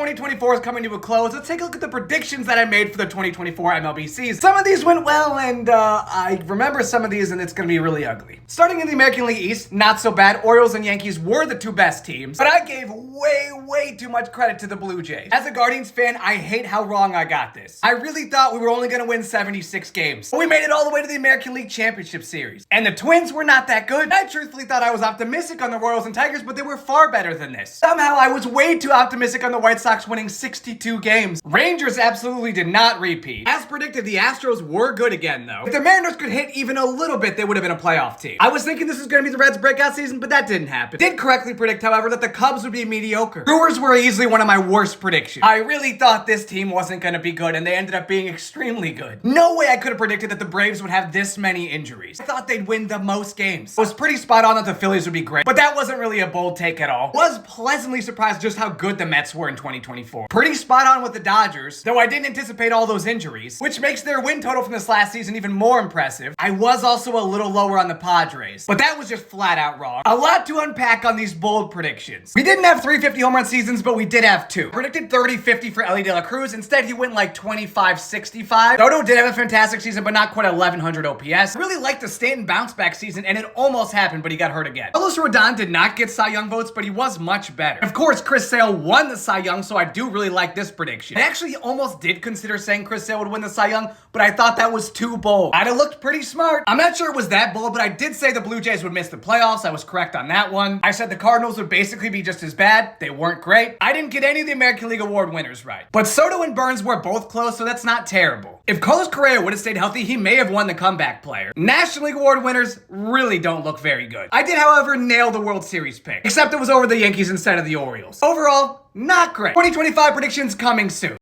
2024 is coming to a close, let's take a look at the predictions that I made for the 2024 MLB season. Some of these went well, and I remember some of these, and it's going to be really ugly. Starting in the American League East, not so bad. Orioles and Yankees were the two best teams, but I gave way too much credit to the Blue Jays. As a Guardians fan, I hate how wrong I got this. I really thought we were only going to win 76 games. But we made it all the way to the American League Championship Series. And the Twins were not that good. I truthfully thought I was optimistic on the Royals and Tigers, but they were far better than this. Somehow I was way too optimistic on the White Sox winning 62 games. Rangers absolutely did not repeat. As predicted, the Astros were good again, though. If the Mariners could hit even a little bit, they would have been a playoff team. I was thinking this was going to be the Reds' breakout season, but that didn't happen. Did correctly predict, however, that the Cubs would be mediocre. Brewers were easily one of my worst predictions. I really thought this team wasn't going to be good, and they ended up being extremely good. No way I could have predicted that the Braves would have this many injuries. I thought they'd win the most games. I was pretty spot on that the Phillies would be great, but that wasn't really a bold take at all. Was pleasantly surprised just how good the Mets were in 2024. Pretty spot on with the Dodgers, though I didn't anticipate all those injuries, which makes their win total from this last season even more impressive. I was also a little lower on the Padres, but that was just flat out wrong. A lot to unpack on these bold predictions. We didn't have 350 home run seasons, but we did have two. Predicted 30-50 for Ellie De La Cruz. Instead, he went like 25-65. Soto did have a fantastic season, but not quite 1100 OPS. I really liked the Stanton bounce back season, and it almost happened, but he got hurt again. Carlos Rodon did not get Cy Young votes, but he was much better. Of course, Chris Sale won the Cy Young, so I do really like this prediction. I actually almost did consider saying Chris Sale would win the Cy Young, but I thought that was too bold. I'd have looked pretty smart. I'm not sure it was that bold, but I did say the Blue Jays would miss the playoffs. I was correct on that one. I said the Cardinals would basically be just as bad. They weren't great. I didn't get any of the American League Award winners right. But Soto and Burns were both close, so that's not terrible. If Carlos Correa would have stayed healthy, he may have won the comeback player. National League Award winners really don't look very good. I did, however, nail the World Series pick, except it was over the Yankees instead of the Orioles. Overall, not great. 2025 predictions coming soon.